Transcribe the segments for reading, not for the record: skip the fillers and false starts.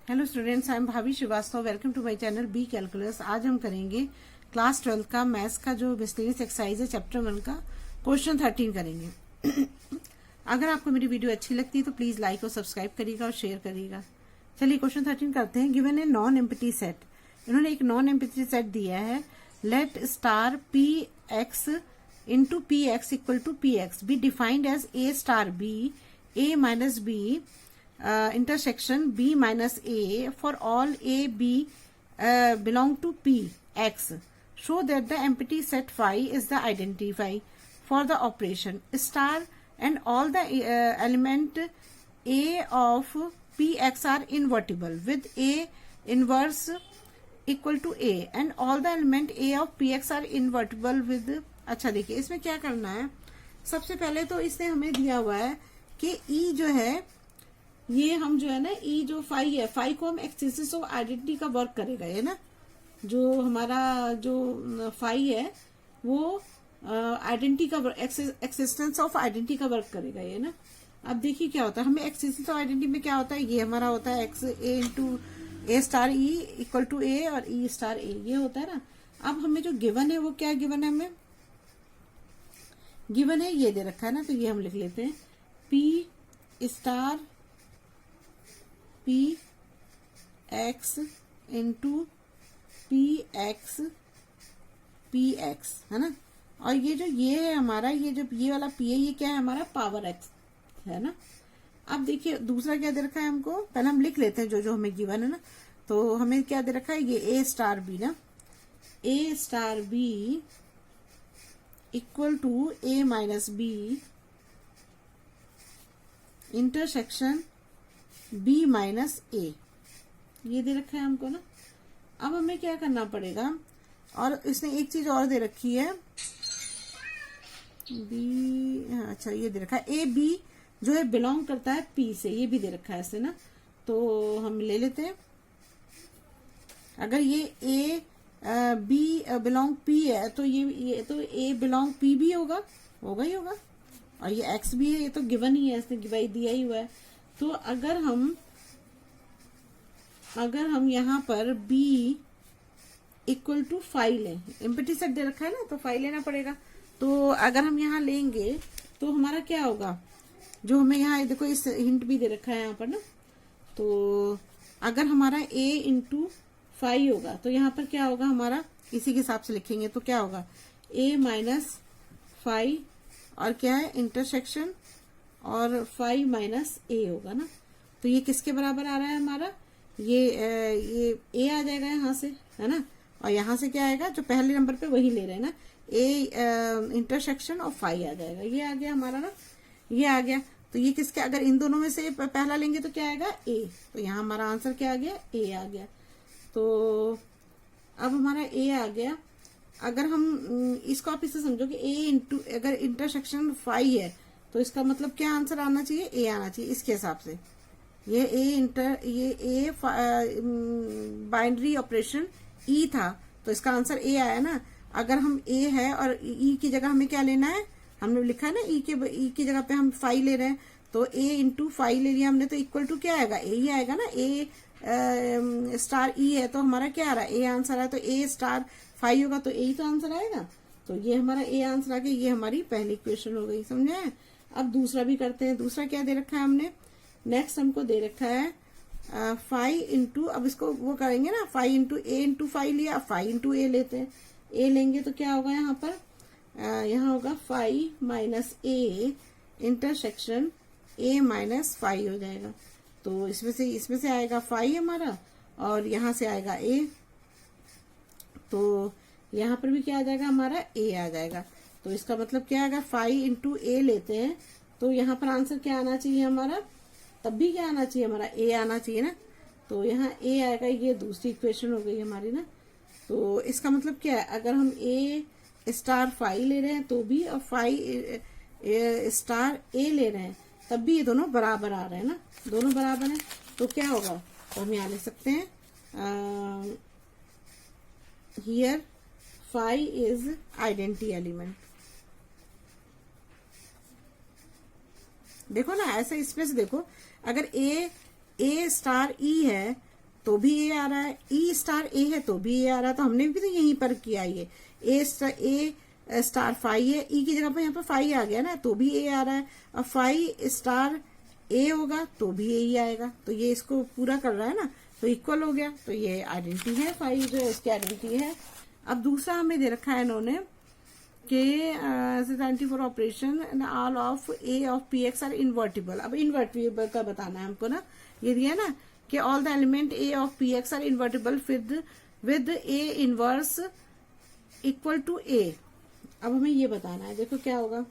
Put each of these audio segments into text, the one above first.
Hello students, I am भाभी Srivastava. Welcome to my channel B calculus. आज हम करेंगे क्लास 12 का मैथ्स का जो मिसलेनियस एक्सरसाइज है चैप्टर 1 का क्वेश्चन 13 करेंगे। अगर आपको मेरी वीडियो अच्छी लगती है तो प्लीज लाइक और सब्सक्राइब करिएगा और शेयर करिएगा। चलिए क्वेश्चन 13 करते हैं। Given a non empty set, इन्होंने एक नॉन एम्प्टी सेट दिया है। Let star P X into P X equal to P X be defined as A star B A minus B intersection b minus a for all a b belong to p x. Show that the empty set phi is the identity for the operation star and all the element a of p x are invertible with a inverse equal to a and all the element a of p x are invertible with। अच्छा देखिए इसमें क्या करना है। सबसे पहले तो इसने हमें दिया हुआ है कि e जो है ये हम जो है ना ई जो फाई है, फाई को हम एक्सिस ऑफ आइडेंटिटी का वर्क करेगा। ये ना जो हमारा जो फाई है वो आइडेंटिटी का एक्सिस्टेंस ऑफ आइडेंटिटी का वर्क करेगा। ये ना अब देखिए क्या होता है, हमें एक्सिस्टेंस ऑफ आइडेंटिटी में क्या होता है, ये हमारा होता है X A into A star E equal to A और ई स्टार ए, ये होता है ना। अब हमें जो गिवन है वो क्या गिवन है, हमें गिवन है ये दे रखा है ना, तो ये हम लिख लेते हैं P star P X into P x है ना। और ये जो ये है हमारा, ये जो ये वाला पी है ये क्या है हमारा पावर एक्स है ना। अब देखिए दूसरा क्या दे रखा है हमको, पहले हम लिख लेते हैं जो जो हमें गिवन है ना। तो हमें क्या दे रखा है, ये ए स्टार बी ना, A star B equal to A minus B intersection b minus A, ये दे रखा है हमको ना। अब हमें क्या करना पड़ेगा, और इसने एक चीज और दे रखी है b, अच्छा ये दे रखा है ए बी जो है बिलोंग करता है p से, ये भी दे रखा है ऐसे ना। तो हम ले लेते हैं, अगर ये a b बिलोंग p है तो ये तो a बिलोंग p भी होगा ही होगा। और ये x भी है, ये तो गिवन ही है, इसने दिया ही हुआ है। तो अगर हम यहाँ पर b इक्वल टू फाइव लें, एम्प्टी सेट दे रखा है ना तो फाइव लेना पड़ेगा। तो अगर हम यहाँ लेंगे तो हमारा क्या होगा, जो हमें यहाँ देखो इस हिंट भी दे रखा है यहाँ पर ना। तो अगर हमारा a इंटू फाइव होगा तो यहाँ पर क्या होगा हमारा, इसी के हिसाब से लिखेंगे तो क्या होगा a माइनस फाइव और क्या है इंटरसेक्शन और 5 माइनस ए होगा ना। तो ये किसके बराबर आ रहा है हमारा, ये ए आ जाएगा यहाँ से है ना। और यहाँ से क्या आएगा, जो पहले नंबर पे वही ले रहे हैं ना, ए इंटरसेक्शन और 5 आ जाएगा, ये आ गया हमारा ना, ये आ गया। तो ये किसके, अगर इन दोनों में से पहला लेंगे तो क्या आएगा ए, तो यहाँ हमारा आंसर क्या आ गया, ए आ गया। तो अब हमारा ए आ गया। अगर हम इसको आप इससे समझो कि ए इंटू अगर इंटरसेक्शन 5 है तो इसका मतलब क्या आंसर आना चाहिए, ए आना चाहिए इसके हिसाब से। ये ए बाइनरी ऑपरेशन ई था तो इसका आंसर ए आया ना। अगर हम ए है और ई की जगह हमें क्या लेना है, हमने लिखा है ना ई की जगह पे हम 5 ले रहे हैं, तो ए इंटू 5 ले लिया हमने, तो इक्वल टू क्या आएगा, ए ही आएगा ना। ए स्टार ई है तो हमारा क्या आ रहा है, ए आंसर है। तो ए स्टार 5 होगा तो ए ही तो आंसर आएगा। तो ये हमारा ए आंसर आ गया, ये हमारी पहली क्वेश्चन हो गई, समझे। अब दूसरा भी करते हैं। दूसरा क्या दे रखा है हमने, नेक्स्ट हमको दे रखा है 5 इंटू, अब इसको वो करेंगे ना 5 इंटू ए इंटू 5 लिया, 5 इंटू ए लेते हैं। ए लेंगे तो क्या होगा यहाँ पर, यहाँ होगा 5 minus A intersection A minus 5 हो जाएगा। तो इसमें से आएगा 5 हमारा और यहाँ से आएगा ए, तो यहाँ पर भी क्या आ जाएगा हमारा ए आ जाएगा। तो इसका मतलब क्या आएगा, 5 इंटू ए लेते हैं तो यहाँ पर आंसर क्या आना चाहिए हमारा, तब भी क्या आना चाहिए हमारा, ए आना चाहिए ना। तो यहाँ ए आएगा, ये दूसरी इक्वेशन हो गई हमारी ना। तो इसका मतलब क्या है, अगर हम ए स्टार 5 ले रहे हैं तो भी, और 5 स्टार ए ले रहे हैं तब भी ये दोनों बराबर आ रहे हैं ना, दोनों बराबर हैं। तो क्या होगा, तो हम यहाँ लिख सकते हैं हियर 5 इज आइडेंटिटी एलिमेंट। देखो ना ऐसे, इसमें से देखो अगर ए स्टार ई है तो भी ए आ रहा है, ई स्टार ए है तो भी ए आ रहा है, तो हमने भी तो यहीं पर किया ये ए स्टार फाइव है, ई की जगह पर यहाँ पर फाइव आ गया ना, तो भी ए आ रहा है। अब फाइव स्टार ए होगा तो भी ए ही आएगा, तो ये इसको पूरा कर रहा है ना, तो इक्वल हो गया, तो ये आइडेंटिटी है, फाइव जो है इसकी आइडेंटिटी है। अब दूसरा हमें दे रखा है इन्होंने कि identity for operation all of A of P X are invertible. अब इन्वर्टिबल का बताना है हमको ना, ये दिया ना कि all the element A of P X are invertible with A inverse equal to A. अब हमें ये बताना है, देखो क्या होगा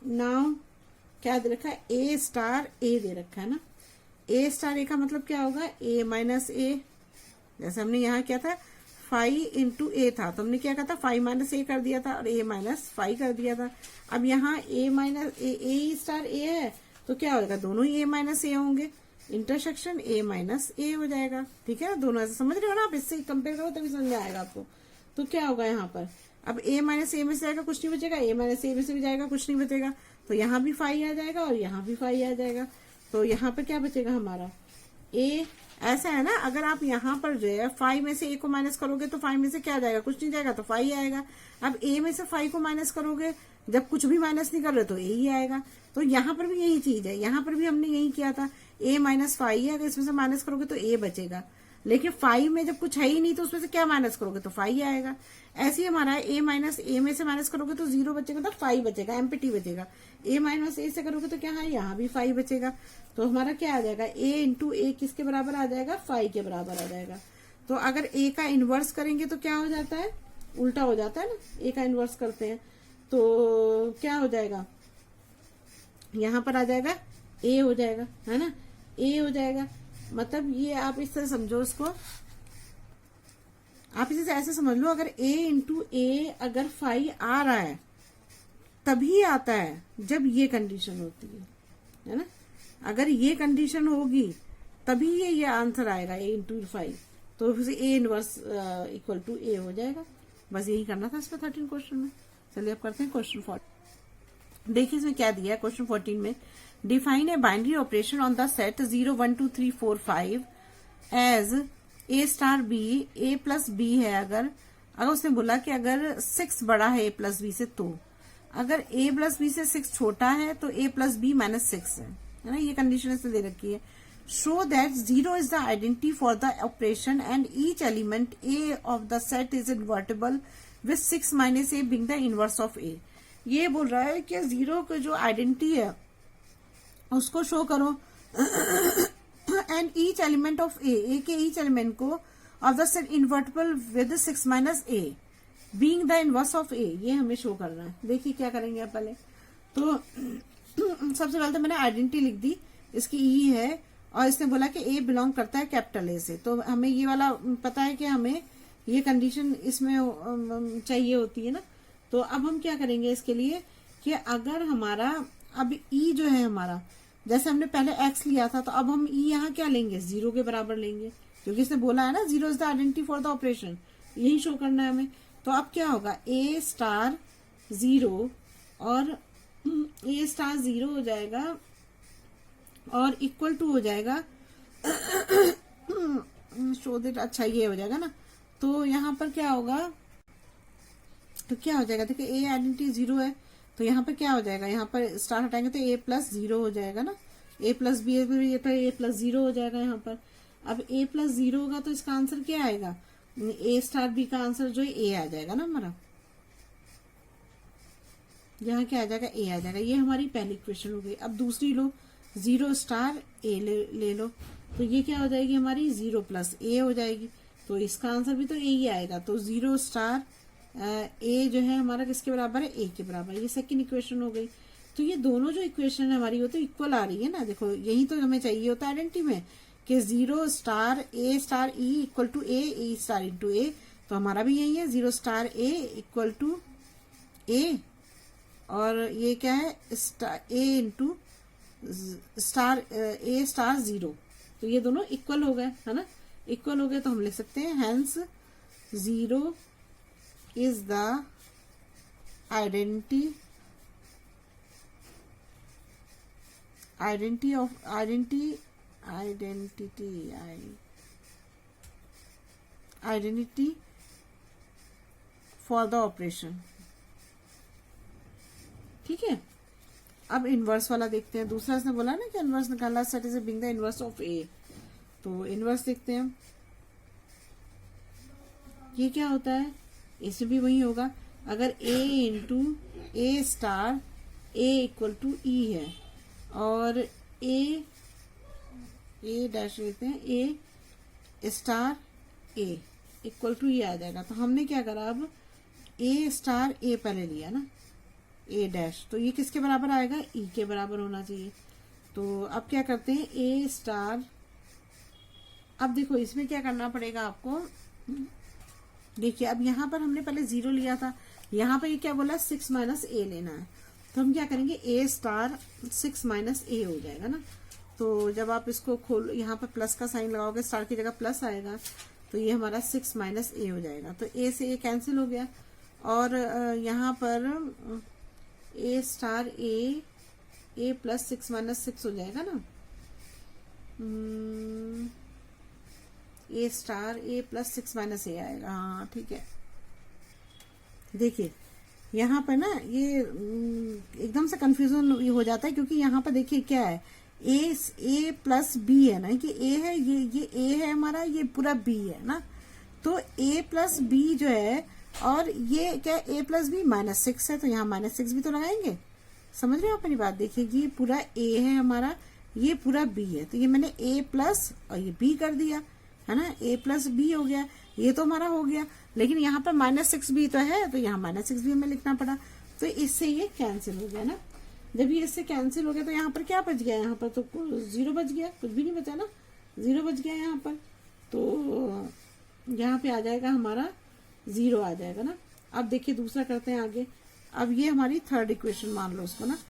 नाउ, क्या दे रखा है, ए स्टार ए दे रखा है ना, ए स्टार ए का मतलब क्या होगा, ए माइनस ए। जैसे हमने यहाँ क्या था, फाइव इंटू ए था, तो हमने क्या कहा था, फाइव माइनस ए कर दिया था और ए माइनस फाइव कर दिया था। अब यहाँ ए माइनस ए स्टार ए है, तो क्या होगा, दोनों ही ए माइनस ए होंगे, इंटरसेक्शन ए माइनस ए हो जाएगा। ठीक है ना, दोनों ऐसे समझ रहे हो ना आप, इससे कंपेयर करो तभी समझ आएगा आपको। तो क्या होगा यहाँ पर, अब ए माइनस ए में से जाएगा कुछ नहीं बचेगा, ए माइनस ए में से भी जाएगा कुछ नहीं बचेगा, तो यहाँ भी फाइव आ जाएगा और यहाँ भी फाइव आ जाएगा, तो यहाँ पर क्या बचेगा हमारा ए। ऐसा है ना, अगर आप यहाँ पर जो है फाइव में से ए को माइनस करोगे तो फाइव में से क्या जाएगा, कुछ नहीं जाएगा, तो फाइव आएगा। अब ए में से फाइव को माइनस करोगे, जब कुछ भी माइनस नहीं कर रहे तो ए ही आएगा। तो यहाँ पर भी यही चीज है, यहाँ पर भी हमने यही किया था, ए माइनस फाइव है, अगर इसमें से माइनस करोगे तो ए बचेगा, लेकिन फाइव में जब कुछ है ही नहीं तो उसमें से क्या माइनस करोगे तो फाइव आएगा। ऐसे ही हमारा ए माइनस ए में से माइनस करोगे तो जीरो बचेगा, तो फाइव बचेगा, एम्प्टी बचेगा। ए माइनस ए से करोगे तो क्या है, यहाँ भी फाइव बचेगा, तो हमारा क्या आ जाएगा, ए इंटू ए किसके बराबर आ जाएगा, फाइव के बराबर आ जाएगा। तो अगर ए का इनवर्स करेंगे तो क्या हो जाता है, उल्टा हो जाता है ना, ए का इनवर्स करते हैं तो क्या हो जाएगा, यहाँ पर आ जाएगा ए हो जाएगा, है ना, ए हो जाएगा। मतलब ये आप इस तरह समझो इसको, आप इसे ऐसे समझ लो, अगर ए इंटू ए अगर फाइव आ रहा है तभी आता है जब ये कंडीशन होती है ना, अगर ये कंडीशन होगी तभी ये आंसर आएगा ए इंटू फाइव, तो फिर ए इनवर्स इक्वल टू ए हो जाएगा। बस यही करना था इसमें 13 क्वेश्चन में। चलिए अब करते हैं क्वेश्चन 14। देखिए इसमें क्या दिया है क्वेश्चन 14 में, define a binary operation on the set 0 1 2 3 4 5 as A star B, A plus B है। अगर उसने बोला कि अगर 6 बड़ा है ए प्लस बी से, तो अगर ए प्लस बी से 6 छोटा है तो ए प्लस बी माइनस 6 है ना, ये कंडीशन इसने दे रखी है। Show that 0 is the identity for the operation and each element A of the set is invertible with 6 minus A being the inverse of A. ये बोल रहा है कि 0 की जो आइडेंटिटी है उसको शो करो and each element of A के ईच एलिमेंट को of the set invertible with 6 minus A being the inverse of A, ये हमें शो करना है। देखिए क्या करेंगे आप पहले, तो सबसे पहले तो मैंने आइडेंटिटी लिख दी, इसकी ई है और इसने बोला कि ए बिलोंग करता है कैपिटल ए से, तो हमें ये वाला पता है कि हमें ये कंडीशन इसमें चाहिए होती है ना। तो अब हम क्या करेंगे इसके लिए कि अगर हमारा अब ई जो है हमारा, जैसे हमने पहले एक्स लिया था, तो अब हम ई यहाँ क्या लेंगे, 0 के बराबर लेंगे, क्योंकि इसने बोला है ना 0 is the identity for the operation, यही शो करना है हमें। तो अब क्या होगा, ए स्टार 0 और ए स्टार 0 हो जाएगा और इक्वल टू हो जाएगा शो दैट, अच्छा ये हो जाएगा ना। तो यहाँ पर क्या होगा, तो क्या हो जाएगा, देखिए ए आइडेंटिटी 0 है, तो यहाँ पर क्या हो जाएगा, यहाँ पर स्टार हटाएंगे तो ए प्लस 0 हो जाएगा ना, ए प्लस बी तो ए प्लस 0 हो जाएगा यहाँ पर। अब ए प्लस 0 होगा तो इसका आंसर क्या आएगा, ए स्टार बी का आंसर जो है ए आ जाएगा ना हमारा, यहाँ क्या आ जाएगा, ए आ जाएगा। ये हमारी पहली इक्वेशन हो गई। अब दूसरी लो, 0 स्टार ए ले लो, तो ये क्या हो जाएगी हमारी, 0 प्लस ए हो जाएगी, तो इसका आंसर भी तो ए ही आएगा। तो 0 स्टार ए जो है हमारा किसके बराबर है, ए के बराबर। ये सेकंड इक्वेशन हो गई। तो ये दोनों जो इक्वेशन है हमारी वो तो इक्वल आ रही है ना, देखो यही तो हमें चाहिए होता है आइडेंटिटी में कि 0 star E equal to A star into A, तो हमारा भी यही है 0 star A equal to A, और ये क्या है A into star A star 0, तो ये दोनों इक्वल हो गए, है ना, इक्वल हो गए। तो हम लिख सकते हैं hence 0 is the identity identity for the operation. ठीक है, अब इनवर्स वाला देखते हैं। दूसरा इसने बोला ना कि इनवर्स निकालना, set is being the inverse of A. तो इनवर्स देखते हैं ये क्या होता है। इसमें भी वही होगा, अगर a into A star A equal to e है और ए डैश लेते हैं, a star A equal to e आ जाएगा। तो हमने क्या करा, अब ए स्टार ए पहले लिया ना, ए डैश, तो ये किसके बराबर आएगा, ई के बराबर होना चाहिए। तो अब क्या करते हैं, ए स्टार, अब देखो इसमें क्या करना पड़ेगा आपको। देखिए अब यहाँ पर हमने पहले 0 लिया था, यहाँ पर ये क्या बोला 6 माइनस ए लेना है। तो हम क्या करेंगे, ए स्टार 6 माइनस ए हो जाएगा ना। तो जब आप इसको खोल, यहाँ पर प्लस का साइन लगाओगे, स्टार की जगह प्लस आएगा, तो ये हमारा 6 माइनस ए हो जाएगा। तो ए से ए कैंसिल हो गया और यहाँ पर ए स्टार ए प्लस 6 माइनस 6 हो जाएगा ना। A star A plus 6 minus ए आएगा। हाँ ठीक है, देखिए यहाँ पर ना ये एकदम से कंफ्यूजन हो जाता है, क्योंकि यहाँ पर देखिए क्या है, ए प्लस बी है ना, कि ए है, ये ए है हमारा, ये पूरा बी है ना। तो ए प्लस बी जो है, और ये क्या, ए प्लस बी माइनस 6 है, तो यहाँ माइनस 6 भी तो लगाएंगे। समझ रहे हो आप मेरी बात। देखिए ये पूरा ए है हमारा, ये पूरा बी है, तो ये मैंने ए प्लस और ये बी कर दिया है ना, ए प्लस बी हो गया, ये तो हमारा हो गया। लेकिन यहाँ पर माइनस 6 भी तो है, तो यहाँ माइनस 6 भी हमें लिखना पड़ा। तो इससे ये कैंसिल हो गया ना। जब ये इससे कैंसिल हो गया तो यहाँ पर क्या बच गया, यहाँ पर तो 0 बच गया, कुछ भी नहीं बचा ना, 0 बच गया यहाँ पर। तो यहाँ पे आ जाएगा हमारा 0 आ जाएगा ना। अब देखिए दूसरा करते हैं आगे। अब ये हमारी थर्ड इक्वेशन मान लो उसको ना।